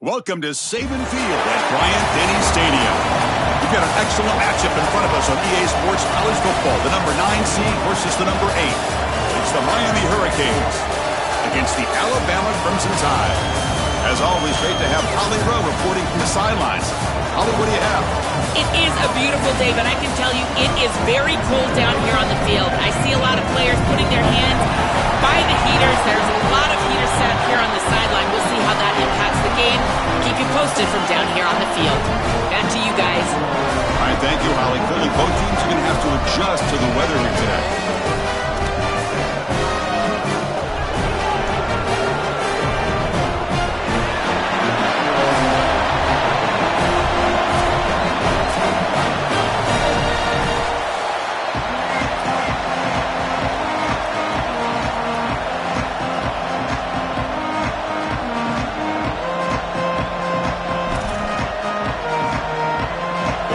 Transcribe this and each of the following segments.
Welcome to Saban Field at Bryant-Denny Stadium. We've got an excellent matchup in front of us on EA Sports College Football. The number 9 seed versus the number 8. It's the Miami Hurricanes against the Alabama Crimson Tide. As always, great to have Holly Rowe reporting from the sidelines. Holly, what do you have? It is a beautiful day, but I can tell you it is very cold down here on the field. I see a lot of players putting their hands by the heaters. There's a lot of heaters set up here on the sideline. We'll see how that impacts the game. Keep you posted from down here on the field. Back to you guys. All right, thank you, Holly. Clearly, both teams are going to have to adjust to the weather here today.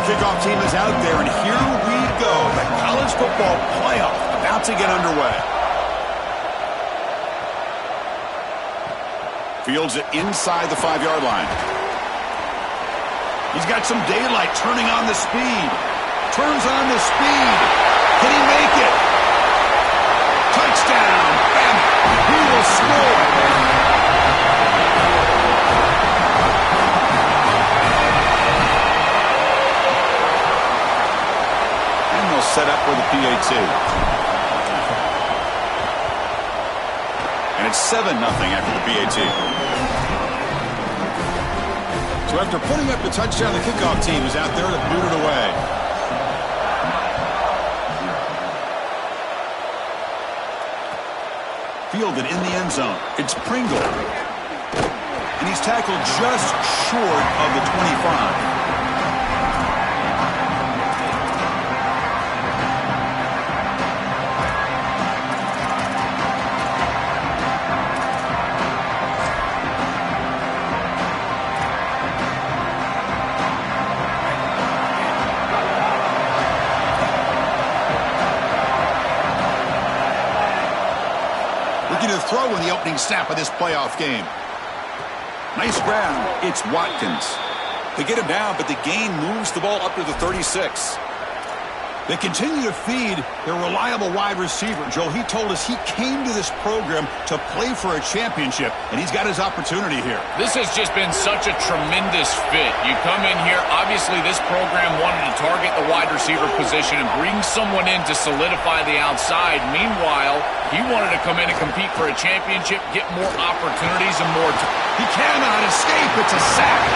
Kickoff team is out there, and here we go. The college football playoff about to get underway. Fields it inside the 5-yard line. He's got some daylight, turning on the speed. Turns on the speed. Can he make it? Touchdown. And he will score. Set up for the PAT. And it's 7-0 after the PAT. So after putting up the touchdown, the kickoff team is out there to boot it away. Fielded in the end zone. It's Pringle. And he's tackled just short of the 25. To throw in the opening snap of this playoff game. Nice grab. It's Watkins. They get him down, but the gain moves the ball up to the 36. They continue to feed their reliable wide receiver. Joe, he told us he came to this program to play for a championship, and he's got his opportunity here. This has just been such a tremendous fit. You come in here, obviously this program wanted to target the wide receiver position and bring someone in to solidify the outside. Meanwhile, he wanted to come in and compete for a championship, get more opportunities and more time. He cannot escape. It's a sack.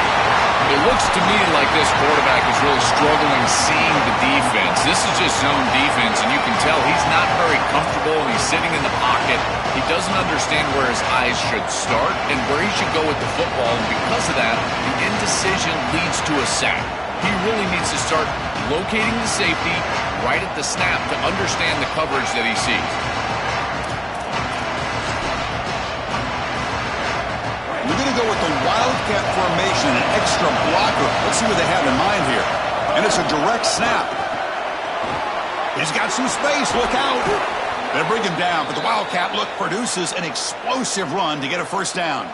It looks to me like this quarterback is really struggling seeing the defense. This is just zone defense, and you can tell he's not very comfortable, and he's sitting in the pocket. He doesn't understand where his eyes should start and where he should go with the football, and because of that, the indecision leads to a sack. He really needs to start locating the safety right at the snap to understand the coverage that he sees. We're going to go with the Wildcat formation, an extra blocker. Let's see what they have in mind here. And it's a direct snap. He's got some space. Look out. They'll bring him down, but the Wildcat look produces an explosive run to get a first down.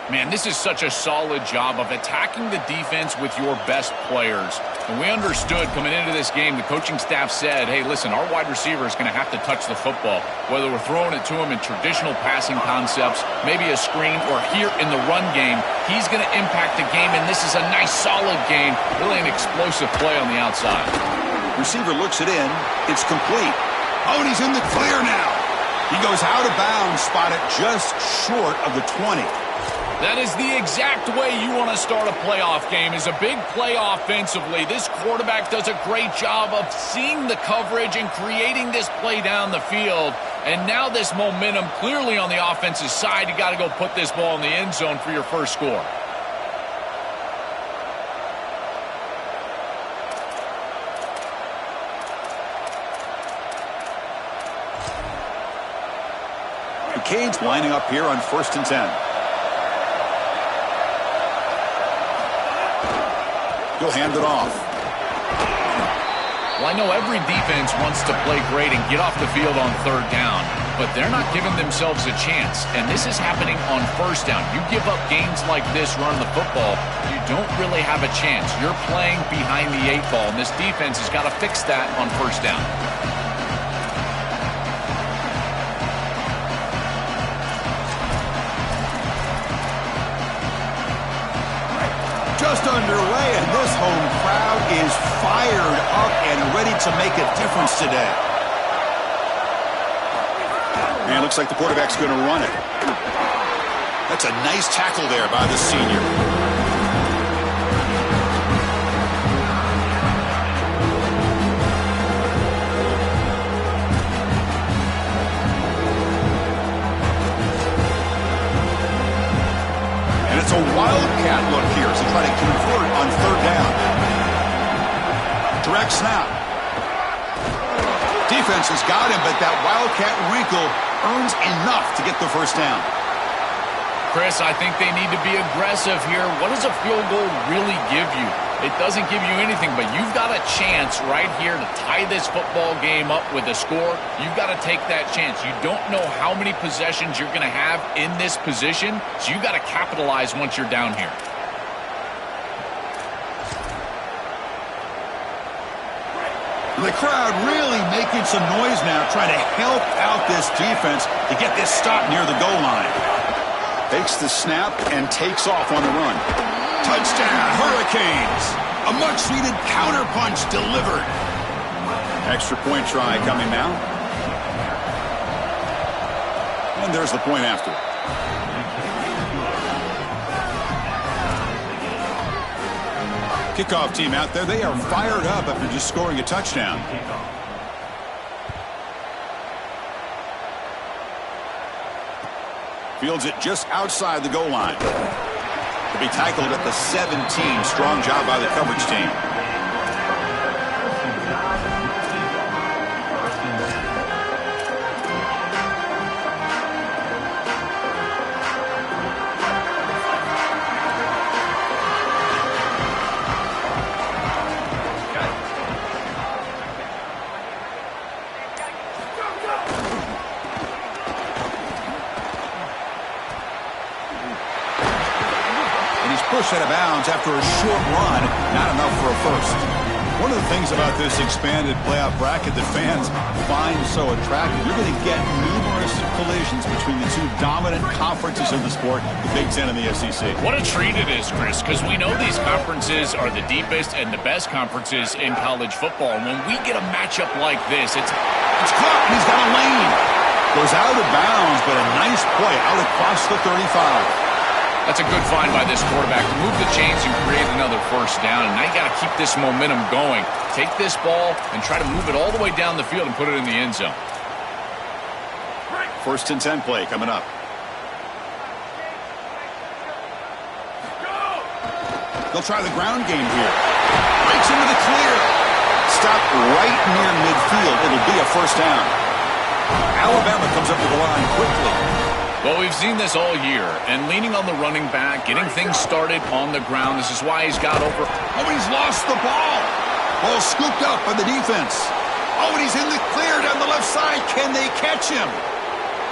Man, this is such a solid job of attacking the defense with your best players. And we understood coming into this game, the coaching staff said, hey, listen, our wide receiver is going to have to touch the football. Whether we're throwing it to him in traditional passing concepts, maybe a screen, or here in the run game, he's going to impact the game. And this is a nice, solid game. Really an explosive play on the outside. Receiver looks it in. It's complete. Oh, and he's in the clear now. He goes out of bounds, spotted just short of the 20. That is the exact way you want to start a playoff game, is a big play offensively. This quarterback does a great job of seeing the coverage and creating this play down the field. And now this momentum clearly on the offensive side. You got to go put this ball in the end zone for your first score. The Canes lining up here on 1st and 10. He'll hand it off. Well, I know every defense wants to play great and get off the field on 3rd down. but they're not giving themselves a chance. And this is happening on first down. You give up gains like this running the football, you don't really have a chance. You're playing behind the 8 ball, and this defense has got to fix that on first down. Just underway, and this home crowd is fired up and ready to make a difference today. And it looks like the quarterback's going to run it. That's a nice tackle there by the senior. It's a wildcat look here as they try to convert on third down. Direct snap. Defense has got him, but that wildcat wrinkle earns enough to get the first down. Chris, I think they need to be aggressive here. What does a field goal really give you? It doesn't give you anything, but you've got a chance right here to tie this football game up with a score. You've got to take that chance. You don't know how many possessions you're going to have in this position, so you've got to capitalize once you're down here. The crowd really making some noise now, trying to help out this defense to get this stop near the goal line. Takes the snap and takes off on the run. Touchdown, Hurricanes! A much-needed counterpunch delivered. Extra point try coming now. And there's the point after. Kickoff team out there. They are fired up after just scoring a touchdown. Fields it just outside the goal line. To be tackled at the 17. Strong job by the coverage team. Pushed out of bounds after a short run, not enough for a first. One of the things about this expanded playoff bracket that fans find so attractive, you're going to get numerous collisions between the two dominant conferences in the sport, the Big Ten and the SEC. What a treat it is, Chris, because we know these conferences are the deepest and the best conferences in college football. And when we get a matchup like this, it's caught, and he's got a lane. Goes out of bounds, but a nice play out across the 35. That's a good find by this quarterback to move the chains and create another first down. And now you got to keep this momentum going. Take this ball and try to move it all the way down the field and put it in the end zone. First and 10 play coming up. They'll try the ground game here. Breaks into the clear. Stop right near midfield. It'll be a first down. Alabama comes up to the line quickly. Well, we've seen this all year, and leaning on the running back, getting things started on the ground. This is why he's got over. Oh, he's lost the ball. Ball scooped up by the defense. Oh, and he's in the clear down the left side. Can they catch him?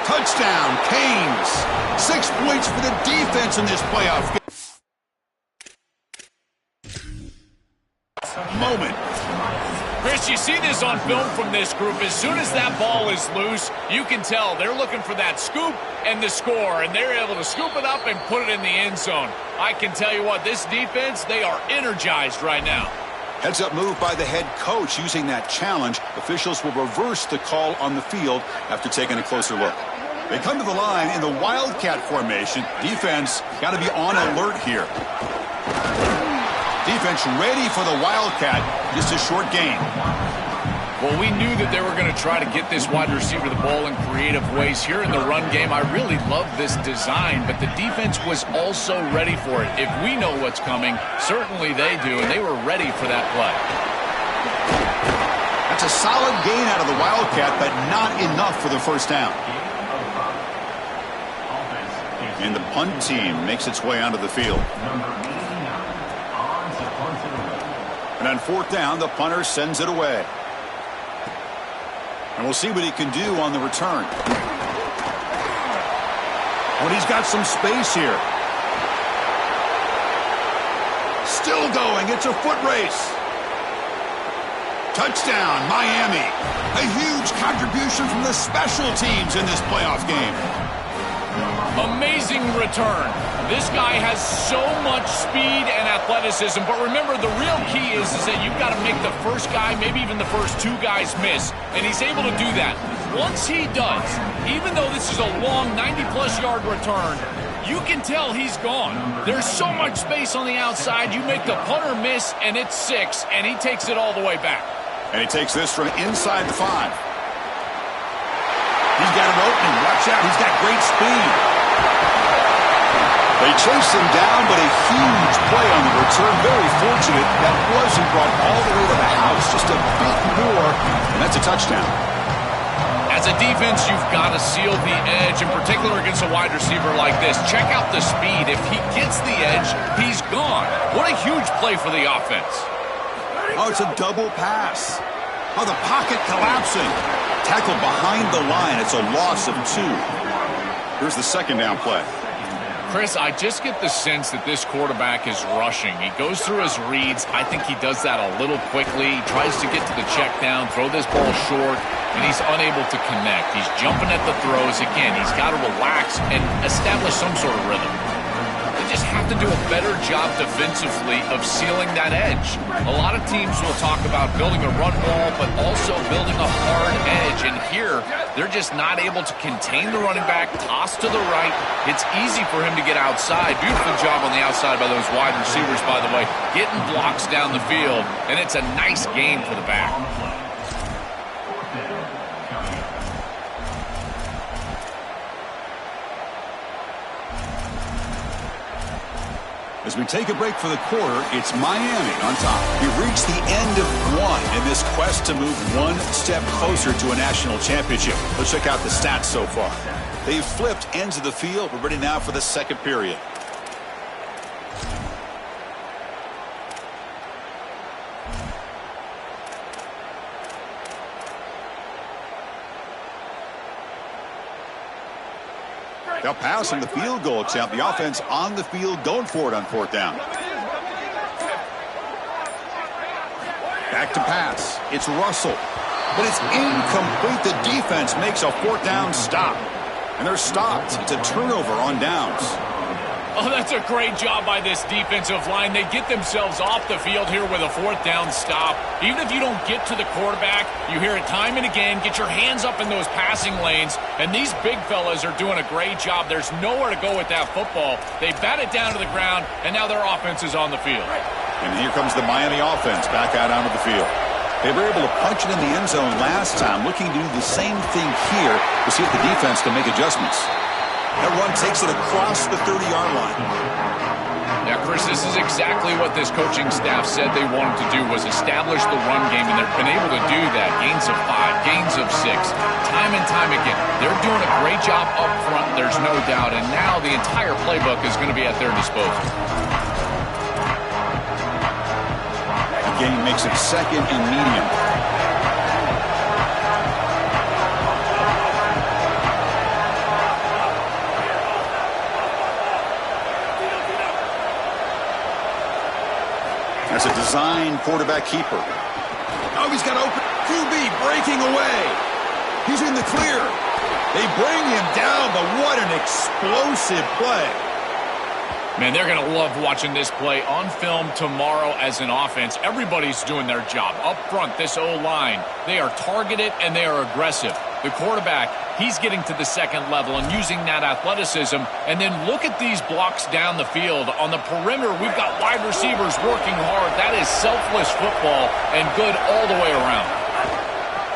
Touchdown, Canes. 6 points for the defense in this playoff game. Moment. Chris, you see this on film from this group. As soon as that ball is loose, you can tell they're looking for that scoop and the score, and they're able to scoop it up and put it in the end zone. I can tell you what, this defense, they are energized right now. Heads-up move by the head coach using that challenge. Officials will reverse the call on the field after taking a closer look. They come to the line in the Wildcat formation. Defense got to be on alert here. Defense ready for the Wildcat. Just a short gain. Well, we knew that they were going to try to get this wide receiver the ball in creative ways here in the run game. I really love this design, but the defense was also ready for it. If we know what's coming, certainly they do, and they were ready for that play. That's a solid gain out of the Wildcat, but not enough for the first down. And the punt team makes its way onto the field. And on fourth down, the punter sends it away. And we'll see what he can do on the return. But he's got some space here. Still going. It's a foot race. Touchdown, Miami. A huge contribution from the special teams in this playoff game. Amazing return. This guy has so much speed and athleticism, but remember, the real key is that you've got to make the first guy, maybe even the first two guys miss, and he's able to do that. Once he does, even though this is a long 90-plus yard return, you can tell he's gone. There's so much space on the outside, you make the punter miss, and it's 6, and he takes it all the way back. And he takes this from inside the 5. He's got an opening. Watch out. He's got great speed. They chase him down, but a huge play on the return. Very fortunate that wasn't brought all the way to the house. Just a bit more, and that's a touchdown. As a defense, you've got to seal the edge, in particular against a wide receiver like this. Check out the speed. If he gets the edge, he's gone. What a huge play for the offense. Oh, it's a double pass. Oh, the pocket collapsing. Tackled behind the line. It's a loss of 2. Here's the second down play. Chris, I just get the sense that this quarterback is rushing. He goes through his reads. I think he does that a little quickly. He tries to get to the check down, throw this ball short, and he's unable to connect. He's jumping at the throws. Again, he's got to relax and establish some sort of rhythm. They just have to do a better job defensively of sealing that edge. A lot of teams will talk about building a run ball, but also building a hard edge. And here, they're just not able to contain the running back, toss to the right. It's easy for him to get outside. Beautiful job on the outside by those wide receivers, by the way, getting blocks down the field. And it's a nice game for the back. As we take a break for the quarter, it's Miami on top. We've reached the end of 1 in this quest to move one step closer to a national championship. Let's check out the stats so far. They've flipped ends of the field. We're ready now for the second period. They'll pass on the field goal attempt. The offense on the field going for it on 4th down. Back to pass. It's Russell. But it's incomplete. The defense makes a 4th down stop. And they're stopped. It's a turnover on downs. Oh, that's a great job by this defensive line. They get themselves off the field here with a 4th down stop. Even if you don't get to the quarterback, you hear it time and again. Get your hands up in those passing lanes. And these big fellas are doing a great job. There's nowhere to go with that football. They bat it down to the ground, and now their offense is on the field. And here comes the Miami offense back out onto the field. They were able to punch it in the end zone last time, looking to do the same thing here to see if the defense can make adjustments. That run takes it across the 30-yard line. Yeah, Chris, this is exactly what this coaching staff said they wanted to do, was establish the run game, and they've been able to do that. Gains of 5, gains of 6, time and time again. They're doing a great job up front, there's no doubt, and now the entire playbook is going to be at their disposal. The game makes it 2nd and medium. That's a design quarterback keeper. Oh, he's got open. QB breaking away. He's in the clear. They bring him down, but what an explosive play. Man, they're going to love watching this play on film tomorrow as an offense. Everybody's doing their job. Up front, this O-line, they are targeted and they are aggressive. The quarterback, he's getting to the second level and using that athleticism. And then look at these blocks down the field. On the perimeter, we've got wide receivers working hard. That is selfless football and good all the way around.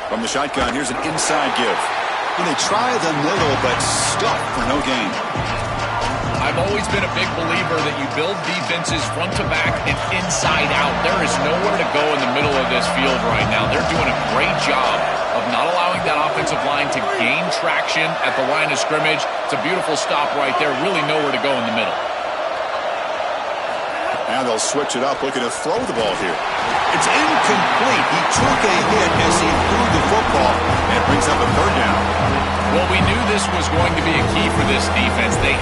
From the shotgun, here's an inside give. And they try the middle, but stuck for no gain. I've always been a big believer that you build defenses front to back and inside out. There is nowhere to go in the middle of this field right now. They're doing a great job of not allowing that offensive line to gain traction at the line of scrimmage. It's a beautiful stop right there. Really nowhere to go in the middle. Now they'll switch it up, looking to throw the ball here. It's incomplete. He took a hit as he threw the football, and it brings up a 3rd down. Well, we knew this was going to be a key for this defense. They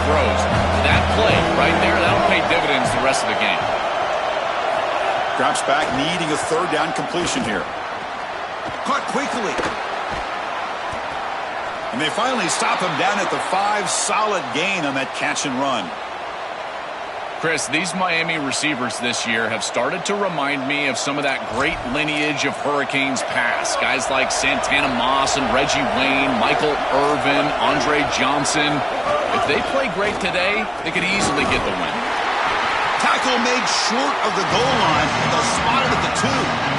throws. That play right there, that'll pay dividends the rest of the game. Drops back, needing a third down completion here. Caught quickly. And they finally stop him down at the 5. Solid gain on that catch and run. Chris, these Miami receivers this year have started to remind me of some of that great lineage of Hurricanes past. Guys like Santana Moss and Reggie Wayne, Michael Irvin, Andre Johnson. If they play great today, they could easily get the win. Tackle made short of the goal line. They'll spot it at the 2.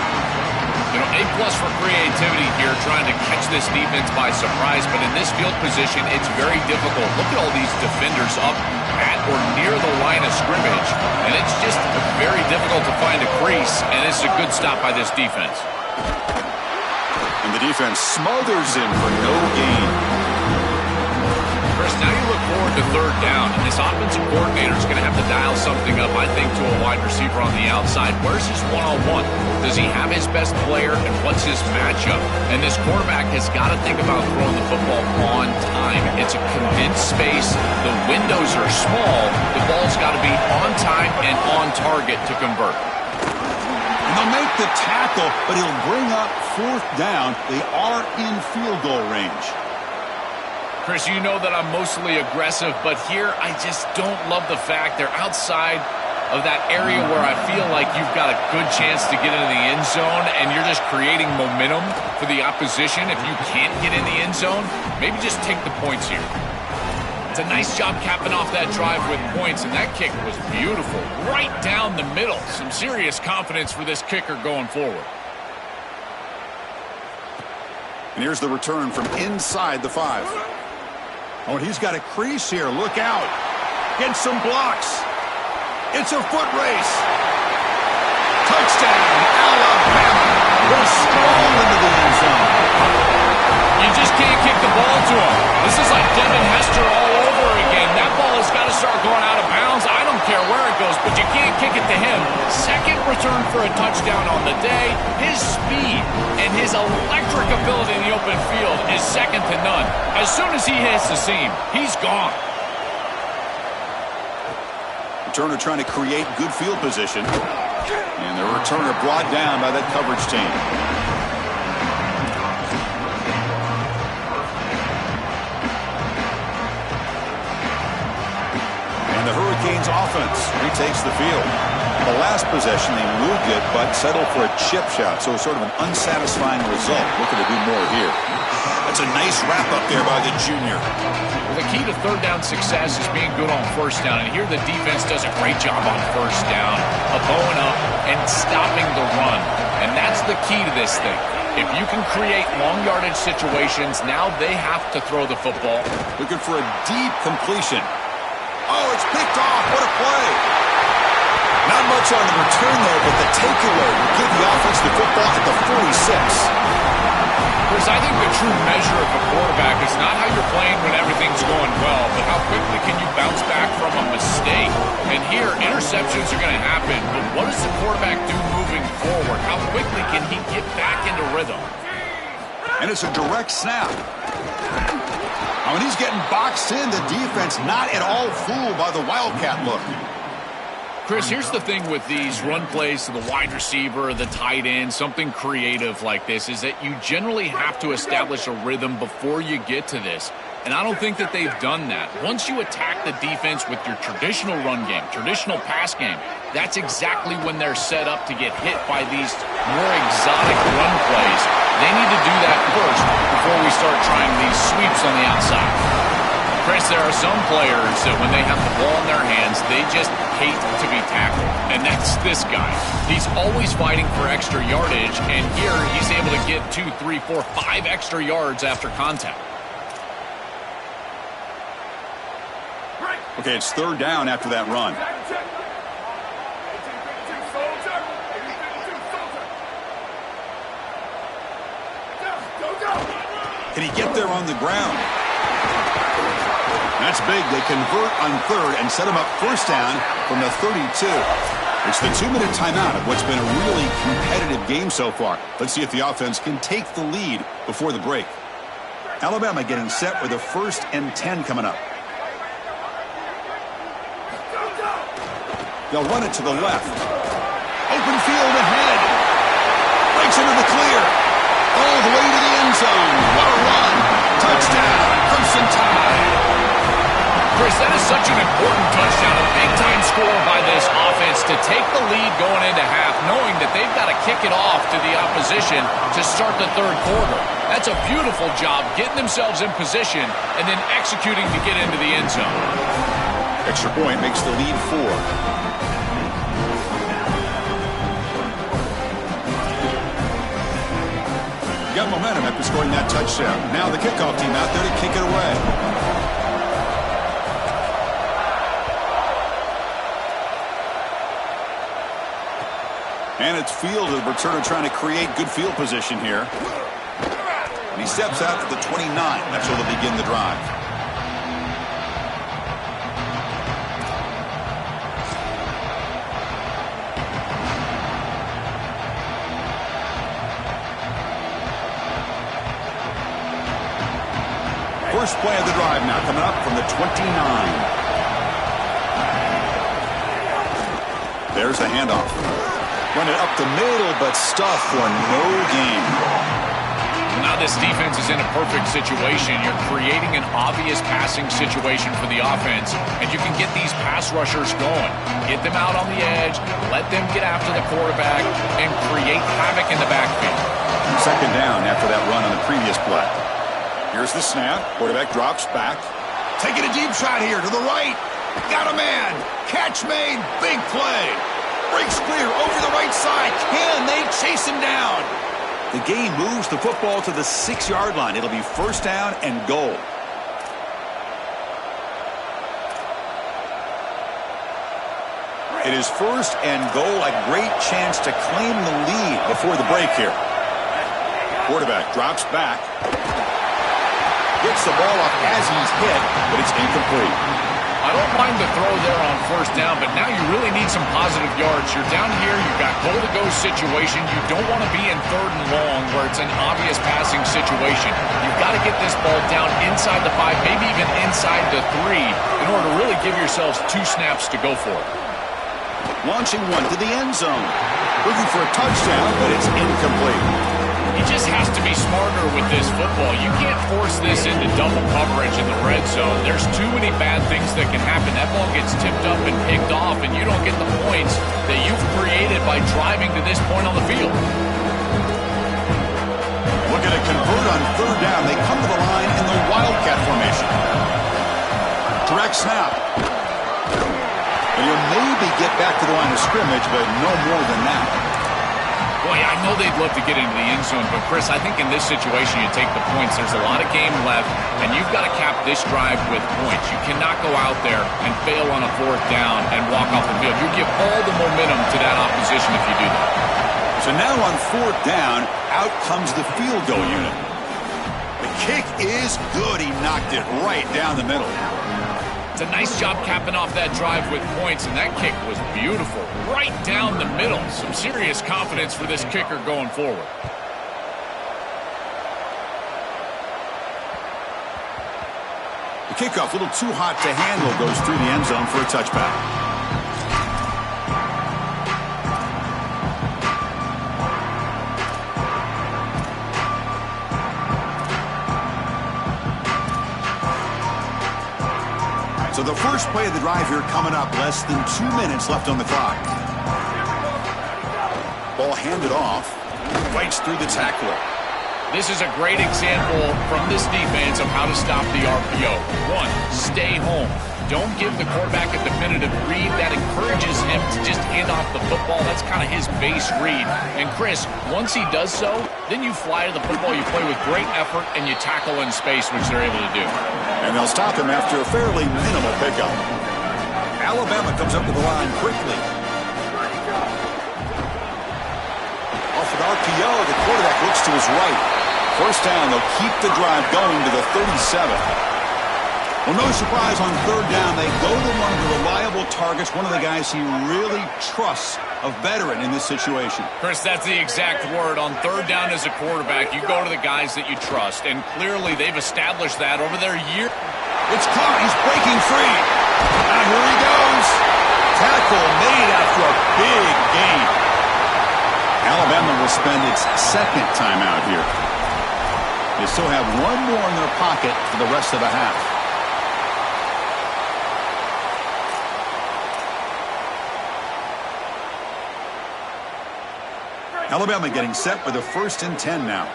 You know, A+ for creativity here, trying to catch this defense by surprise, but in this field position, it's very difficult. Look at all these defenders up at or near the line of scrimmage, and it's just very difficult to find a crease, and it's a good stop by this defense. And the defense smothers him for no gain. Chris, now you look forward to third down, and this offensive coordinator is going to have to dial something up, I think, to a wide receiver on the outside. Where's his one-on-one? Does he have his best player, and what's his matchup? And this quarterback has got to think about throwing the football on time. It's a condensed space. The windows are small. The ball's got to be on time and on target to convert. And they'll make the tackle, but he'll bring up 4th down. They are in field goal range. Chris, you know that I'm mostly aggressive, but here I just don't love the fact they're outside of that area where I feel like you've got a good chance to get into the end zone, and you're just creating momentum for the opposition. If you can't get in the end zone, maybe just take the points here. It's a nice job capping off that drive with points, and that kick was beautiful. Right down the middle. Some serious confidence for this kicker going forward. And here's the return from inside the 5. Oh, and he's got a crease here. Look out. Get some blocks. It's a foot race. Touchdown, Alabama. They're strong into the end zone. You just can't kick the ball to him. This is like Devin Hester all over again. That ball has got to start going out of bounds. I don't care where it goes, but you can't kick it to him. Second return for a touchdown on the day. His speed and his electric ability in the open field is second to none. As soon as he hits the seam, he's gone. Returner trying to create good field position. And the returner brought down by that coverage team. And the Hurricanes offense retakes the field. The last possession, they moved it, but settled for a chip shot, so sort of an unsatisfying result. Looking to do more here. That's a nice wrap-up there by the junior. Well, the key to third down success is being good on first down, and here the defense does a great job on first down of bowing up and stopping the run. And that's the key to this thing. If you can create long yardage situations, now they have to throw the football. Looking for a deep completion. Oh, it's picked off. What a play. Not much on the return there, but the takeaway will give the offense the football at the 46. Chris, I think the true measure of a quarterback is not how you're playing when everything's going well, but how quickly can you bounce back from a mistake. And here, interceptions are going to happen, but what does the quarterback do moving forward? How quickly can he get back into rhythm? And it's a direct snap. When he's getting boxed in, the defense not at all fooled by the Wildcat look. Chris, here's the thing with these run plays to the wide receiver, the tight end, something creative like this, is that you generally have to establish a rhythm before you get to this. And I don't think that they've done that. Once you attack the defense with your traditional run game, traditional pass game, that's exactly when they're set up to get hit by these more exotic run plays. They need to do that first before we start trying these sweeps on the outside. Chris, there are some players that when they have the ball in their hands, they just hate to be tackled. And that's this guy. He's always fighting for extra yardage, and here he's able to get 2, 3, 4, 5 extra yards after contact. Okay, it's third down after that run. Can he get there on the ground? That's big. They convert on third and set him up first down from the 32. It's the 2-minute timeout of what's been a really competitive game so far. Let's see if the offense can take the lead before the break. Alabama getting set with a 1st and 10 coming up. They'll run it to the left. Open field ahead. Breaks into the clear. All the way to the end zone. What a run. Touchdown, Crimson Tide. Chris, that is such an important touchdown, a big-time score by this offense to take the lead going into half, knowing that they've got to kick it off to the opposition to start the third quarter. That's a beautiful job, getting themselves in position and then executing to get into the end zone. Extra point makes the lead 4. Got momentum after scoring that touchdown. Now the kickoff team out there to kick it away. And it's field. The returner trying to create good field position here. And he steps out to the 29. That's where they'll begin the drive. First play of the drive now coming up from the 29. There's the handoff. Run it up the middle, but stuff for no gain. Now this defense is in a perfect situation. You're creating an obvious passing situation for the offense, and you can get these pass rushers going. Get them out on the edge, let them get after the quarterback, and create havoc in the backfield. Second down after that run on the previous play. Here's the snap. Quarterback drops back. Taking a deep shot here to the right. Got a man. Catch made. Big play. Breaks clear over the right side. Can they chase him down? The game moves the football to the 6-yard line. It'll be first down and goal. It is first and goal. A great chance to claim the lead before the break here. Quarterback drops back. Gets the ball off as he's hit, but it's incomplete. I don't mind the throw there on first down, but now you really need some positive yards. You're down here, you've got goal-to-go situation. You don't want to be in third and long where it's an obvious passing situation. You've got to get this ball down inside the 5, maybe even inside the 3, in order to really give yourselves 2 snaps to go for it. Launching one to the end zone. Looking for a touchdown, but it's incomplete. He just has to be smarter with this football. You can't force this into double coverage in the red zone. There's too many bad things that can happen. That ball gets tipped up and picked off, and you don't get the points that you've created by driving to this point on the field. Looking to convert on third down. They come to the line in the Wildcat formation. Direct snap. And you'll maybe get back to the line of scrimmage, but no more than that. Boy, I know they'd love to get into the end zone, but Chris, I think in this situation you take the points. There's a lot of game left, and you've got to cap this drive with points. You cannot go out there and fail on a fourth down and walk off the field. You give all the momentum to that opposition if you do that. So now on fourth down, out comes the field goal unit. The kick is good. He knocked it right down the middle. It's a nice job capping off that drive with points, and that kick was beautiful. Right down the middle. Some serious confidence for this kicker going forward. The kickoff, a little too hot to handle, goes through the end zone for a touchback. So the first play of the drive here coming up, less than 2 minutes left on the clock. Ball handed off, fights through the tackler. This is a great example from this defense of how to stop the RPO. 1, stay home. Don't give the quarterback a definitive read. That encourages him to just hand off the football. That's kind of his base read. And Chris, once he does so, then you fly to the football, you play with great effort, and you tackle in space, which they're able to do. And they'll stop him after a fairly minimal pickup. Alabama comes up to the line quickly. Off an RPO, the quarterback looks to his right. First down, they'll keep the drive going to the 37. Well, no surprise on third down. They go to one of the reliable targets, one of the guys he really trusts, a veteran in this situation. Chris, that's the exact word. On third down as a quarterback, you go to the guys that you trust, and clearly they've established that over their year. It's caught. He's breaking free. And here he goes. Tackle made to spend its second timeout here. They still have one more in their pocket for the rest of the half. Alabama getting set for the 1st and 10 now.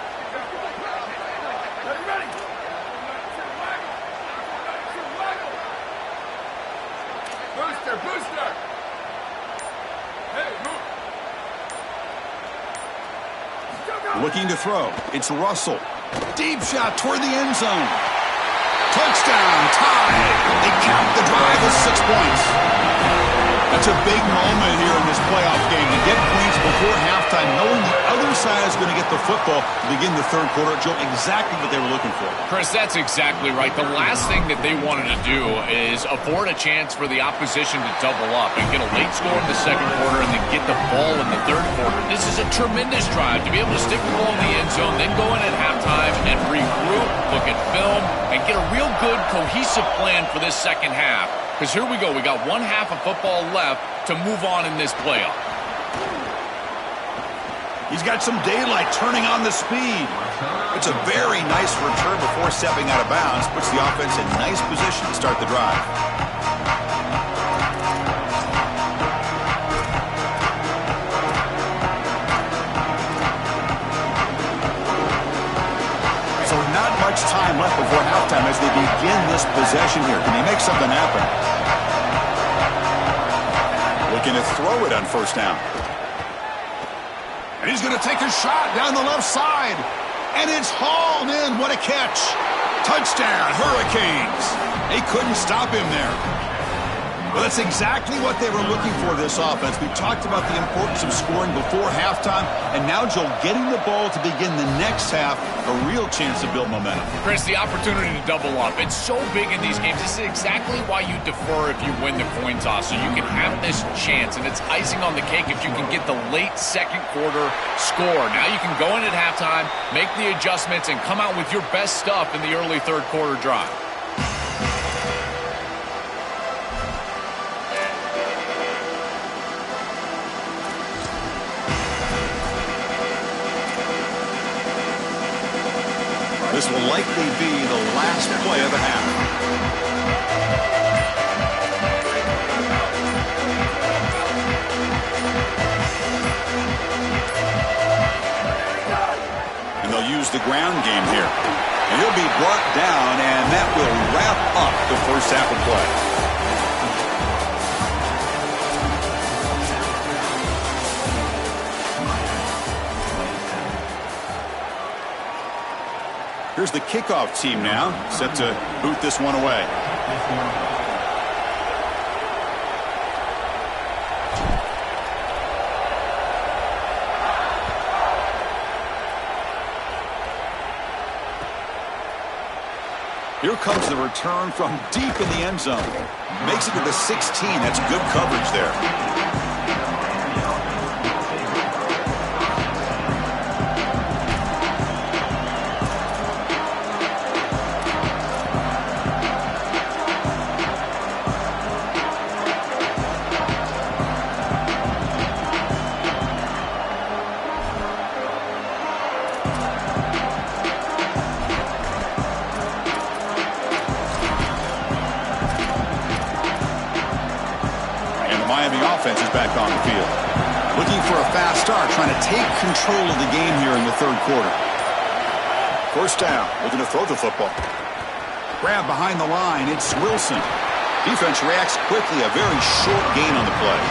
Booster. Hey, move. Looking to throw. It's Russell. Deep shot toward the end zone. Touchdown, tie. They count the drive with 6 points. That's a big moment here in this playoff game to get points before halftime, knowing the other side is going to get the football to begin the third quarter. Joe, exactly what they were looking for. Chris, that's exactly right. The last thing that they wanted to do is afford a chance for the opposition to double up and get a late score in the second quarter and then get the ball in the third quarter. This is a tremendous drive to be able to stick the ball in the end zone, then go in at halftime and regroup, look at film, and get a real good cohesive plan for this second half. Because here we go. We got one half of football left to move on in this playoff. He's got some daylight turning on the speed. It's a very nice return before stepping out of bounds. Puts the offense in nice position to start the drive. So not much time left before halftime as they begin this possession here. Can he make something happen? Looking to throw it on 1st down. And he's going to take a shot down the left side. And it's hauled in. What a catch. Touchdown, Hurricanes. They couldn't stop him there. Well, that's exactly what they were looking for, this offense. We talked about the importance of scoring before halftime, and now, Joel, getting the ball to begin the next half, a real chance to build momentum. Chris, the opportunity to double up, it's so big in these games. This is exactly why you defer if you win the coin toss, so you can have this chance, and it's icing on the cake if you can get the late second quarter score. Now you can go in at halftime, make the adjustments, and come out with your best stuff in the early third quarter drive. This will likely be the last play of the half. And they'll use the ground game here. And he'll be brought down, and that will wrap up the first half of play. Here's the kickoff team now, set to boot this one away. Here comes the return from deep in the end zone. Makes it to the 16. That's good coverage there. Offense is back on the field. Looking for a fast start, trying to take control of the game here in the third quarter. 1st down, looking to throw the football. Grab behind the line, it's Wilson. Defense reacts quickly, a very short gain on the play.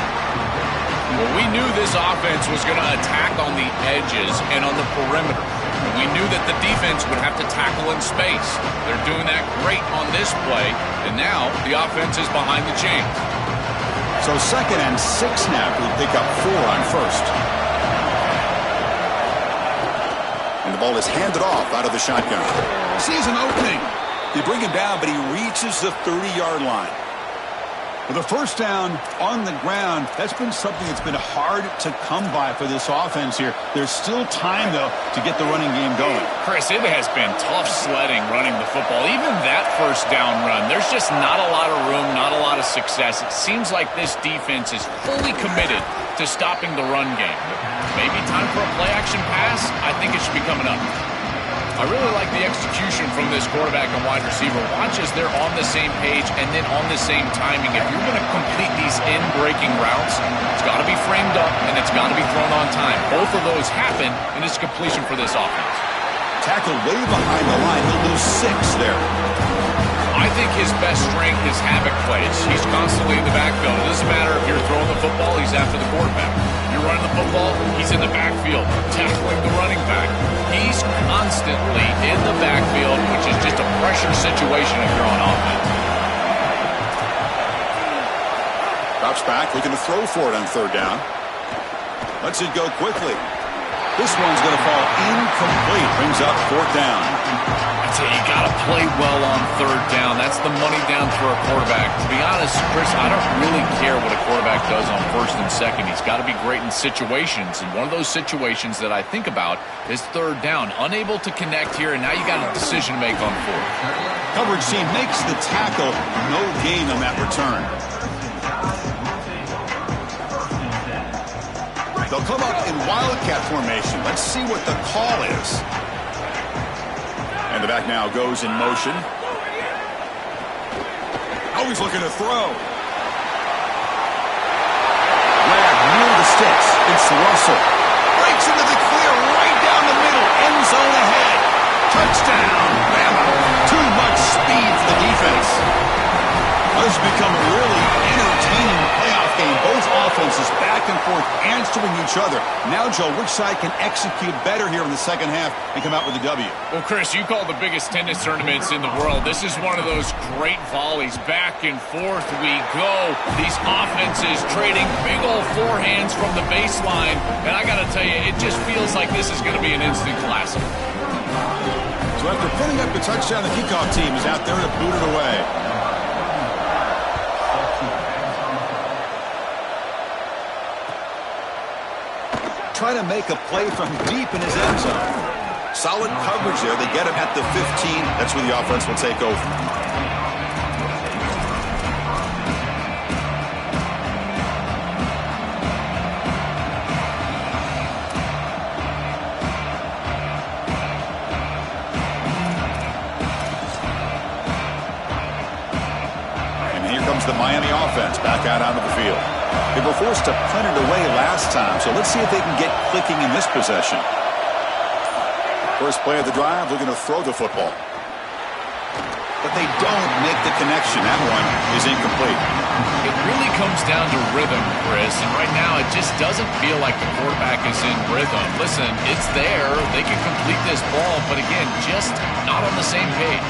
Well, we knew this offense was going to attack on the edges and on the perimeter. And we knew that the defense would have to tackle in space. They're doing that great on this play, and now the offense is behind the chains. So 2nd and 6 now. We pick up 4 on 1st. And the ball is handed off out of the shotgun. Sees an opening. They bring him down, but he reaches the 30-yard line. With a first down on the ground, that's been something that's been hard to come by for this offense here. There's still time, though, to get the running game going. Chris, it has been tough sledding running the football. Even that first down run, there's just not a lot of room, not a lot of success. It seems like this defense is fully committed to stopping the run game. Maybe time for a play-action pass? I think it should be coming up. I really like the execution from this quarterback and wide receiver. Watch as they're on the same page and then on the same timing. If you're going to complete these in-breaking routes, it's got to be framed up and it's got to be thrown on time. Both of those happen, and it's completion for this offense. Tackle way behind the line. He'll lose 6 there. I think his best strength is havoc plays. He's constantly in the backfield. It doesn't matter if you're throwing the football, he's after the quarterback. If you're running the football, he's in the backfield, tackling the running back. He's constantly in the backfield, which is just a pressure situation if you're on offense. Drops back, looking to throw for it on third down. Lets it go quickly. This one's going to fall incomplete. Brings up fourth down. You got to play well on third down. That's the money down for a quarterback. To be honest, Chris, I don't really care what a quarterback does on first and second. He's got to be great in situations, and one of those situations that I think about is third down. Unable to connect here, and now you got a decision to make on fourth. Coverage team makes the tackle. No gain on that return. They'll come up in wildcat formation. Let's see what the call is. And the back now goes in motion. Always looking to throw. Grab near the sticks. It's Russell. Breaks into the clear right down the middle. End zone ahead. Touchdown. Bama. Too much speed for the defense. This has become a really entertaining playoff game. Both offenses back and forth answering each other. Now, Joe, which side can execute better here in the second half and come out with a W? Well, Chris, you call the biggest tennis tournaments in the world. This is one of those great volleys. Back and forth we go. These offenses trading big old forehands from the baseline. And I got to tell you, it just feels like this is going to be an instant classic. So after putting up the touchdown, the kickoff team is out there to boot it away. Trying to make a play from deep in his end zone. Solid coverage there. They get him at the 15. That's where the offense will take over. And here comes the Miami offense back out onto the field. They were forced to punt it away last time, so let's see if they can get clicking in this possession. First play of the drive, looking to throw the football. But they don't make the connection. That one is incomplete. It really comes down to rhythm, Chris, and right now it just doesn't feel like the quarterback is in rhythm. Listen, it's there. They can complete this ball, but again, just not on the same page.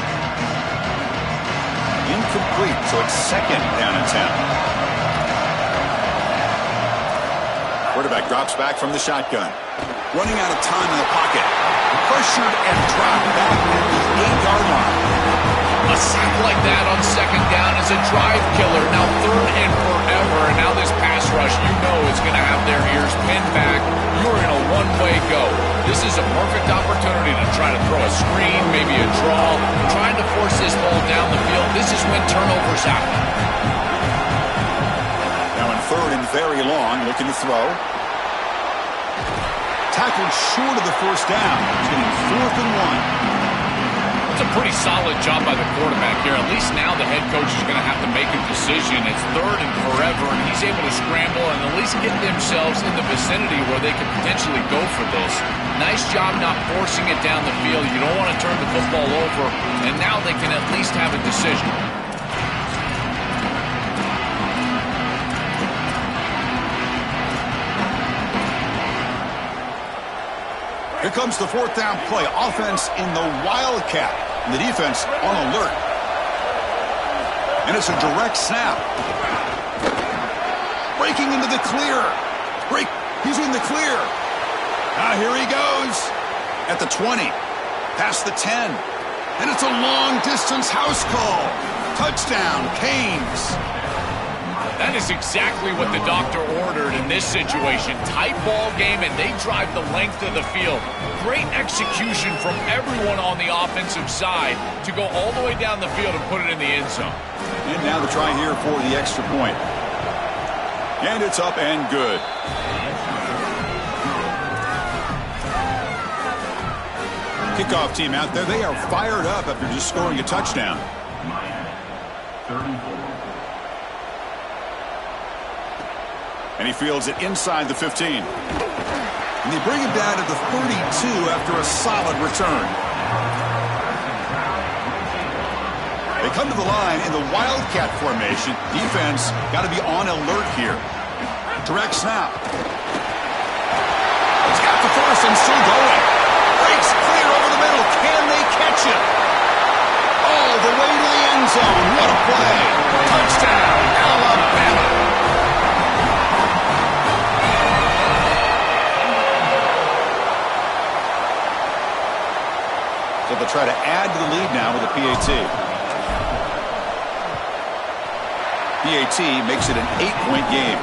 Incomplete, so it's second down and 10. Quarterback drops back from the shotgun. Running out of time in the pocket. Pressured and dropped back at the 8-yard line. A sack like that on second down is a drive killer. Now third and forever, and now this pass rush, you know it's going to have their ears pinned back. You're in a one-way go. This is a perfect opportunity to try to throw a screen, maybe a draw, trying to force this ball down the field. This is when turnovers happen. Now in third and very long, looking to throw. Tackled short of the first down. He's getting fourth and 1. It's a pretty solid job by the quarterback here. At least now the head coach is going to have to make a decision. It's third and forever, and he's able to scramble and at least get themselves in the vicinity where they could potentially go for this. Nice job not forcing it down the field. You don't want to turn the football over, and now they can at least have a decision. Here comes the fourth down play. Offense in the wildcat. And the defense on alert. And it's a direct snap. Breaking into the clear. He's in the clear. Now here he goes. At the 20. Past the 10. And it's a long distance house call. Touchdown, Canes. That is exactly what the doctor ordered in this situation. Tight ball game, and they drive the length of the field. Great execution from everyone on the offensive side to go all the way down the field and put it in the end zone. And now the try here for the extra point. And it's up and good. Kickoff team out there, they are fired up after just scoring a touchdown. And he fields it inside the 15. And they bring him down to the 32 after a solid return. They come to the line in the Wildcat formation. Defense got to be on alert here. Direct snap. It's got the first and still going. Breaks clear over the middle. Can they catch it? All the way to the end zone. What a play. Touchdown, Alabama. So they'll try to add to the lead now with a PAT. PAT makes it an 8-point game.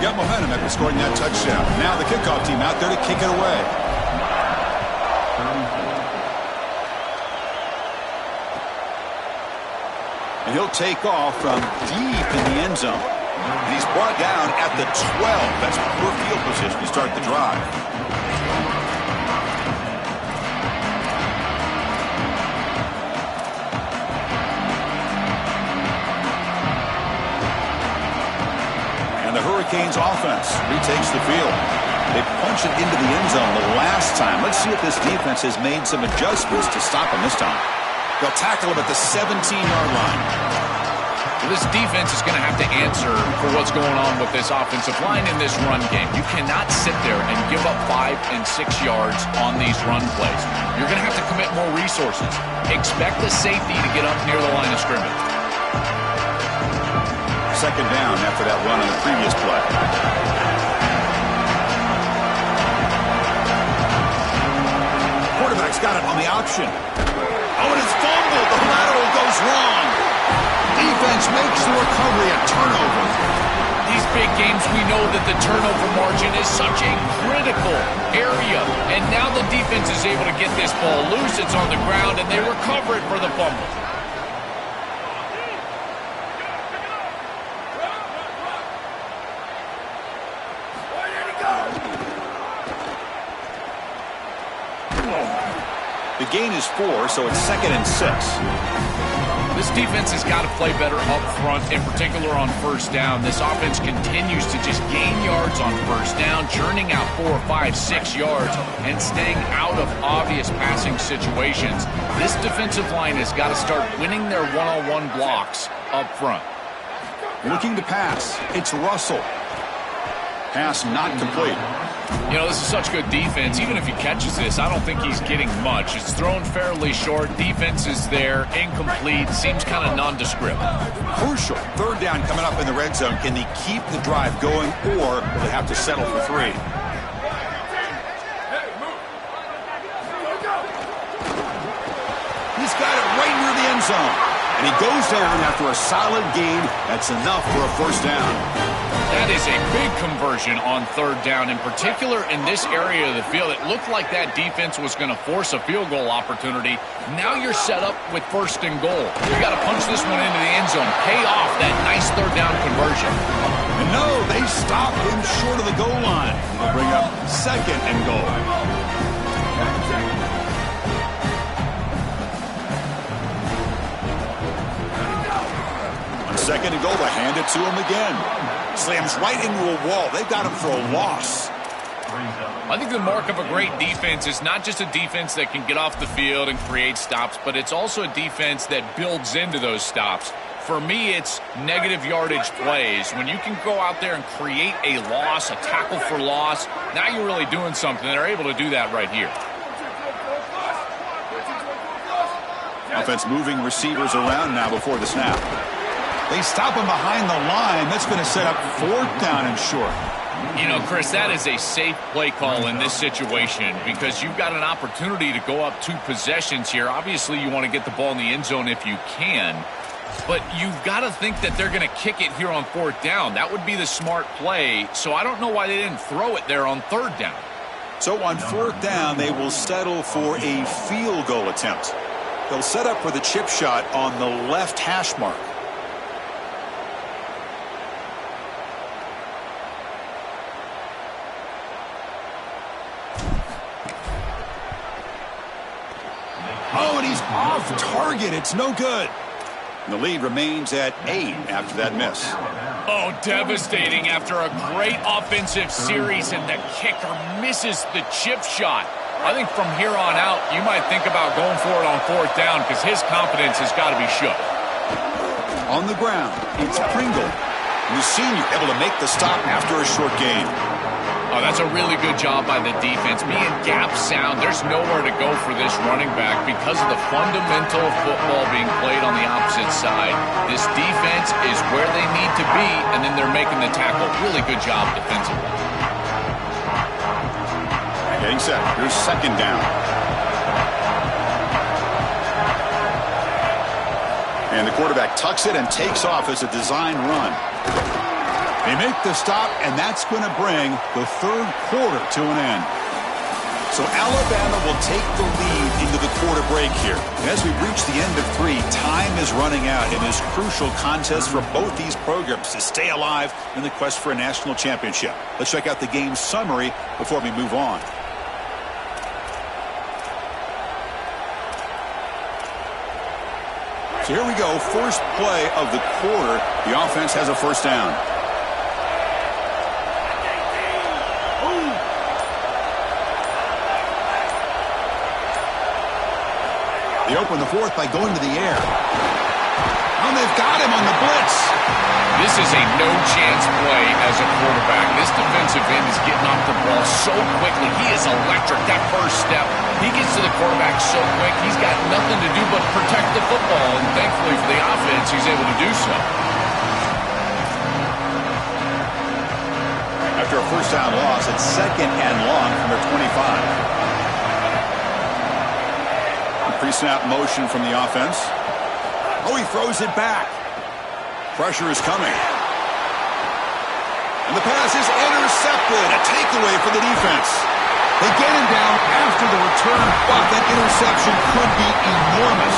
Got momentum after scoring that touchdown. Now the kickoff team out there to kick it away. And he'll take off from deep in the end zone. And he's brought down at the 12. That's poor field position to start the drive. Hurricanes offense retakes the field. They punch it into the end zone the last time. Let's see if this defense has made some adjustments to stop him this time. They'll tackle him at the 17-yard line. This defense is going to have to answer for what's going on with this offensive line in this run game. You cannot sit there and give up 5 and 6 yards on these run plays. You're going to have to commit more resources. Expect the safety to get up near the line of scrimmage. Second down after that run on the previous play. Quarterback's got it on the option. Oh, and it's fumbled. The lateral goes wrong. Defense makes the recovery a turnover. These big games, we know that the turnover margin is such a critical area. And now the defense is able to get this ball loose. It's on the ground, and they recover it for the fumble. The gain is 4, so it's 2nd and 6. This defense has got to play better up front, in particular on first down. This offense continues to just gain yards on first down, churning out 4, 5, 6 yards, and staying out of obvious passing situations. This defensive line has got to start winning their one-on-one blocks up front. Looking to pass. It's Russell. Pass not complete. You know, this is such good defense. Even if he catches this, I don't think he's getting much. It's thrown fairly short. Defense is there. Incomplete. Seems kind of nondescript. Crucial. Third down coming up in the red zone. Can they keep the drive going, or will they have to settle for 3? He's got it right near the end zone. And he goes down after a solid gain. That's enough for a first down. That is a big conversion on third down, in particular in this area of the field. It looked like that defense was going to force a field goal opportunity. Now you're set up with first and goal. You got to punch this one into the end zone. Pay off that nice third down conversion. And no, they stop him short of the goal line. They'll bring up 2nd and goal. On 2nd and goal, they hand it to him again. Slams right into a wall. They've got him for a loss. I think the mark of a great defense is not just a defense that can get off the field and create stops, but it's also a defense that builds into those stops. For me, it's negative yardage plays. When you can go out there and create a loss, a tackle for loss, now you're really doing something. They're able to do that right here. Offense moving receivers around now before the snap. They stop him behind the line. That's going to set up 4th down and short. You know, Chris, that is a safe play call in this situation because you've got an opportunity to go up 2 possessions here. Obviously, you want to get the ball in the end zone if you can. But you've got to think that they're going to kick it here on 4th down. That would be the smart play, so I don't know why they didn't throw it there on 3rd down. So on 4th down, they will settle for a field goal attempt. They'll set up for the chip shot on the left hash mark. Oh, and he's off target. It's no good. And the lead remains at 8 after that miss. Oh, devastating after a great offensive series, and the kicker misses the chip shot. I think from here on out, you might think about going for it on 4th down because his confidence has got to be shook. On the ground, it's Pringle. And the senior able to make the stop after a short gain. Oh, that's a really good job by the defense. Being gap sound, there's nowhere to go for this running back because of the fundamental football being played on the opposite side. This defense is where they need to be, and then they're making the tackle. Really good job defensively. Getting set. Here's 2nd down. And the quarterback tucks it and takes off as a design run. They make the stop, and that's going to bring the 3rd quarter to an end. So Alabama will take the lead into the quarter break here. And as we reach the end of 3, time is running out in this crucial contest for both these programs to stay alive in the quest for a national championship. Let's check out the game summary before we move on. So here we go. First play of the quarter. The offense has a 1st down. They open the 4th by going to the air. And they've got him on the blitz. This is a no-chance play as a quarterback. This defensive end is getting off the ball so quickly. He is electric. That first step, he gets to the quarterback so quick, he's got nothing to do but protect the football. And thankfully for the offense, he's able to do so. After a 1st down loss, it's 2nd and long from their 25. Pre-snap motion from the offense. Oh, he throws it back. Pressure is coming. And the pass is intercepted. A takeaway for the defense. They get him down after the return, but that interception could be enormous.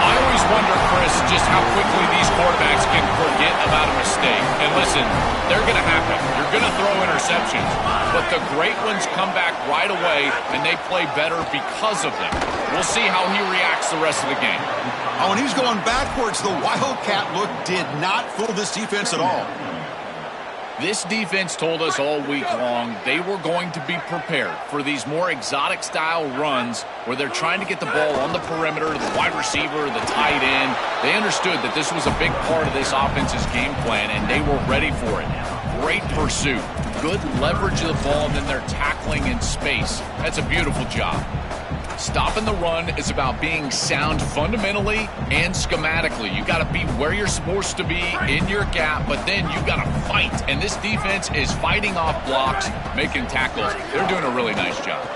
I always wonder, Chris, just how quickly these quarterbacks can forget about a mistake. And listen, they're going to happen. You're going to throw interceptions. But the great ones come back right away, and they play better because of them. We'll see how he reacts the rest of the game. Oh, and he's going backwards. The Wildcat look did not fool this defense at all. This defense told us all week long they were going to be prepared for these more exotic style runs where they're trying to get the ball on the perimeter, the wide receiver, the tight end. They understood that this was a big part of this offense's game plan, and they were ready for it. Great pursuit, good leverage of the ball, and then they're tackling in space. That's a beautiful job. Stopping the run is about being sound fundamentally and schematically. You got to be where you're supposed to be in your gap, but then you got to fight. And this defense is fighting off blocks, making tackles. They're doing a really nice job.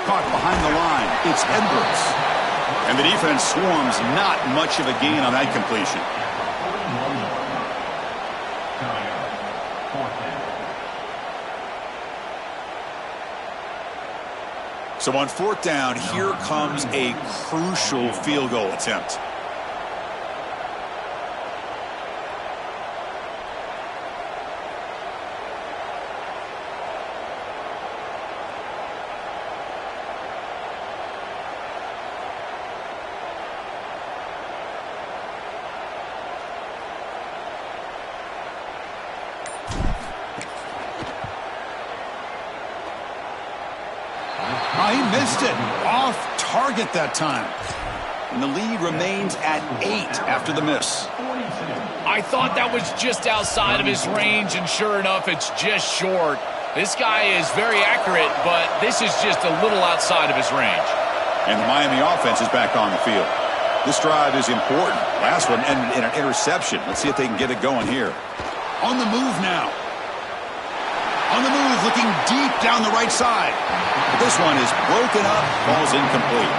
Caught behind the line. It's Edwards. And the defense swarms. Not much of a gain on that completion. So on 4th down, here comes a crucial field goal attempt. He missed it. Off target that time. And the lead remains at 8 after the miss. I thought that was just outside of his range, and sure enough, it's just short. This guy is very accurate, but this is just a little outside of his range. And the Miami offense is back on the field. This drive is important. Last one ended in an interception. Let's see if they can get it going here. On the move now. On the move, looking deep down the right side. This one is broken up, falls incomplete.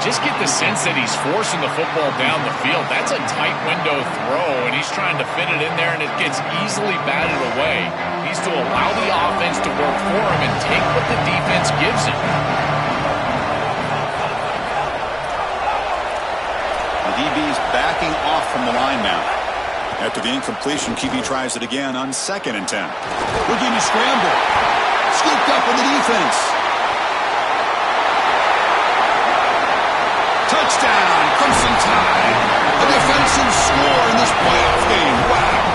just get the sense that he's forcing the football down the field. That's a tight window throw, and he's trying to fit it in there, and it gets easily batted away. He's to allow the offense to work for him and take what the defense gives him. The DB's backing off from the line now. After the incompletion, QB tries it again on 2nd and 10. Looking to scramble. Scooped up with the defense. Touchdown, Crimson Tide. A defensive score in this playoff game. Wow.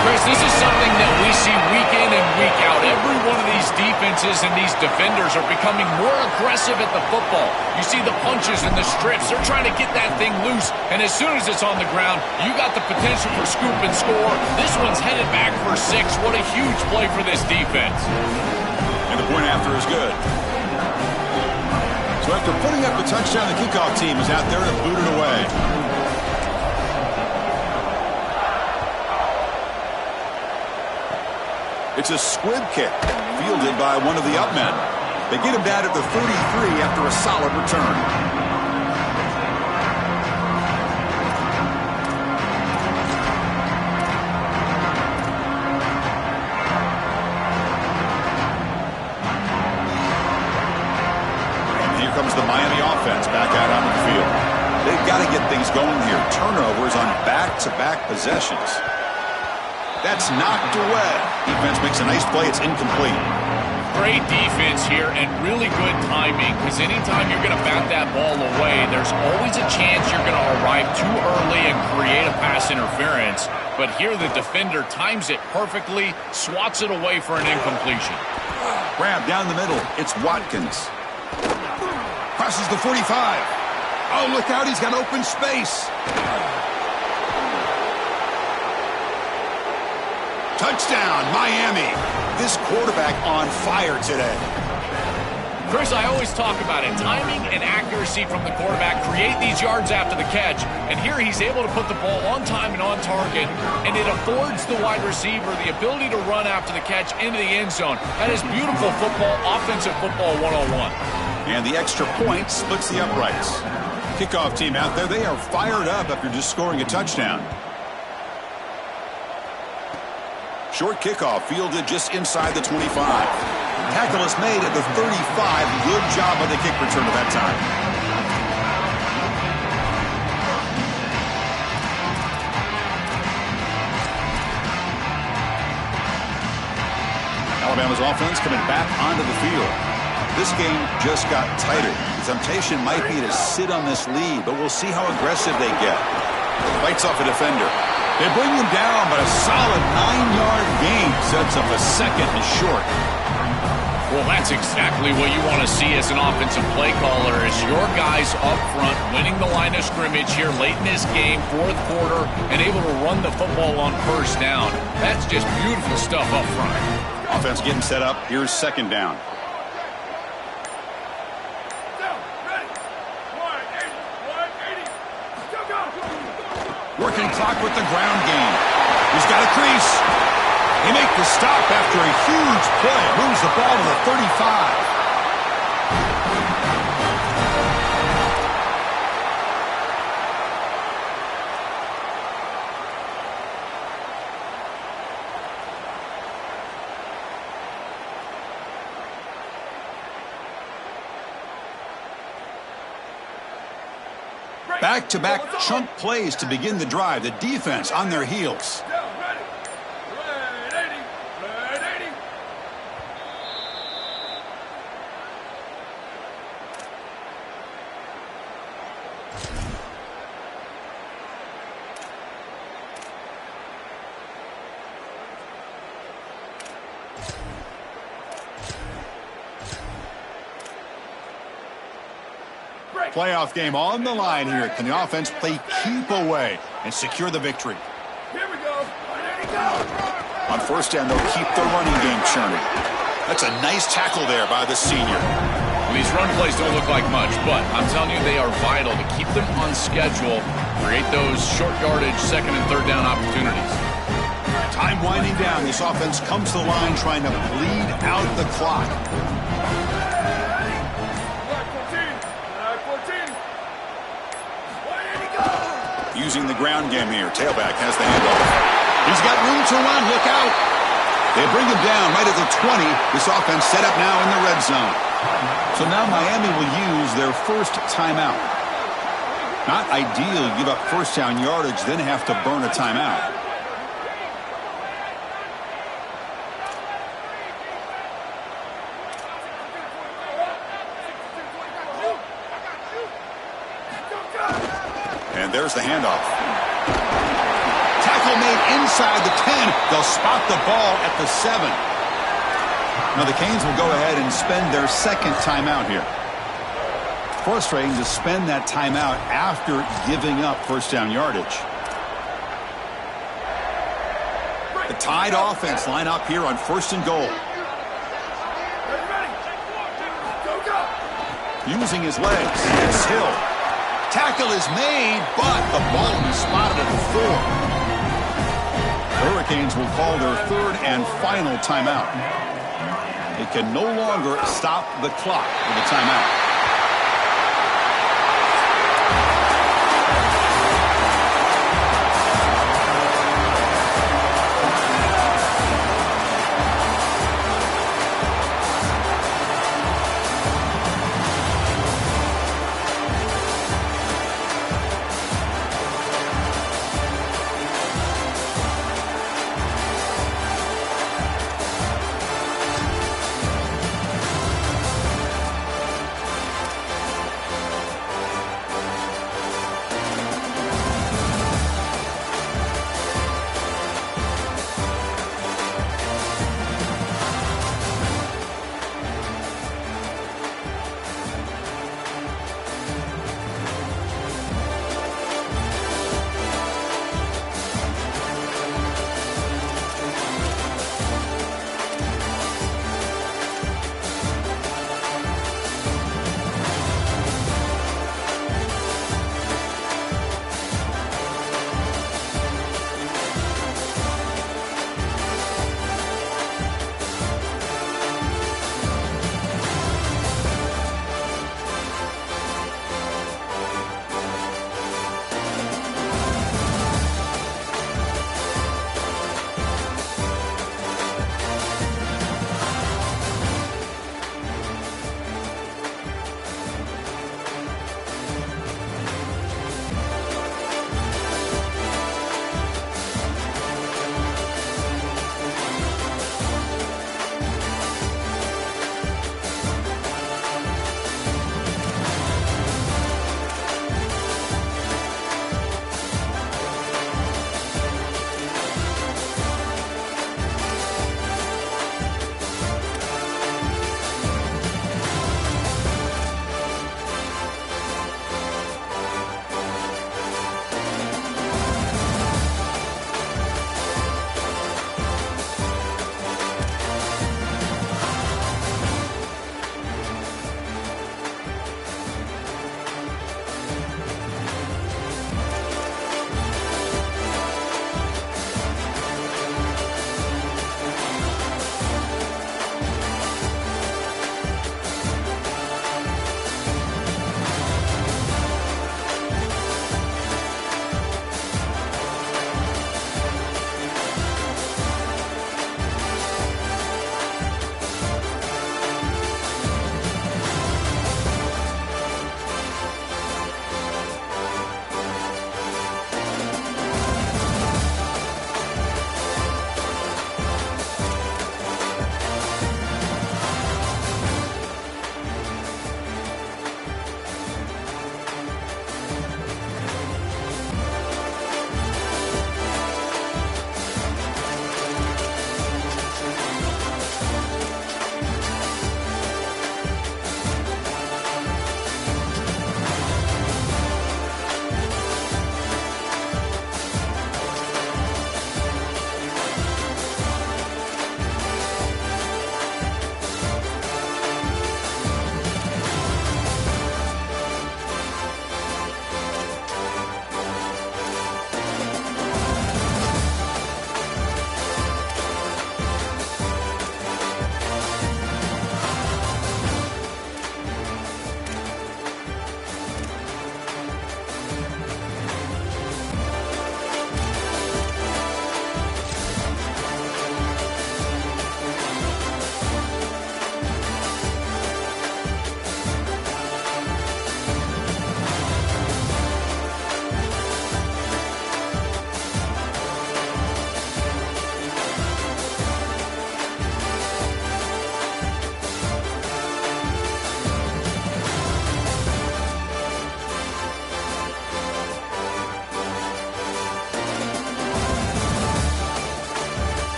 Chris, this is something that we see week in and week out. Every one of these defenses and these defenders are becoming more aggressive at the football. You see the punches and the strips. They're trying to get that thing loose, and as soon as it's on the ground, you got the potential for scoop and score. This one's headed back for 6. What a huge play for this defense. And the point after is good. So after putting up a touchdown, the kickoff team is out there to boot it away. It's a squib kick, fielded by one of the up men. They get him down at the 33 after a solid return. And here comes the Miami offense back out onto the field. They've got to get things going here. Turnovers on back-to-back possessions. That's knocked away. Defense makes a nice play. It's incomplete. Great defense here and really good timing, because anytime you're going to bat that ball away, there's always a chance you're going to arrive too early and create a pass interference. But here the defender times it perfectly, swats it away for an incompletion. Grab down the middle. It's Watkins. Crosses the 45. Oh, look out. He's got open space. Touchdown, Miami. This quarterback on fire today. Chris, I always talk about it. Timing and accuracy from the quarterback create these yards after the catch. And here he's able to put the ball on time and on target. And it affords the wide receiver the ability to run after the catch into the end zone. That is beautiful football, offensive football 101. And the extra point splits the uprights. Kickoff team out there, they are fired up after just scoring a touchdown. Short kickoff fielded just inside the 25. Tackle is made at the 35. Good job by the kick return at that time. Alabama's offense coming back onto the field. This game just got tighter. The temptation might be to sit on this lead, but we'll see how aggressive they get. Fights off a defender. They bring him down, but a solid 9-yard gain sets up a 2nd and short. Well, that's exactly what you want to see as an offensive play caller, is your guys up front winning the line of scrimmage here late in this game, 4th quarter, and able to run the football on 1st down. That's just beautiful stuff up front. Offense getting set up. Here's 2nd down. Working clock with the ground game. He's got a crease. They make the stop after a huge play. Moves the ball to the 35. Back-to-back chunk plays to begin the drive. The defense on their heels. Playoff game on the line here. Can the offense play keep away and secure the victory? Here we go. On 1st down, they'll keep the running game churning. That's a nice tackle there by the senior. Well, these run plays don't look like much, but I'm telling you they are vital to keep them on schedule, create those short yardage 2nd and 3rd down opportunities. Time winding down. This offense comes to the line trying to bleed out the clock. using the ground game here. Tailback has the handoff. He's got room to run. Look out. They bring him down right at the 20. This offense set up now in the red zone. So now Miami will use their first timeout. Not ideal. You give up first down yardage, then have to burn a timeout. And there's the handoff. Tackle made inside the 10. They'll spot the ball at the 7. Now the Canes will go ahead and spend their second timeout here. Frustrating to spend that timeout after giving up first down yardage. The tied offense line up here on 1st and goal. Using his legs. It's Hill. Tackle is made, but the ball is spotted at the 4. The Hurricanes will call their third and final timeout. It can no longer stop the clock with a timeout.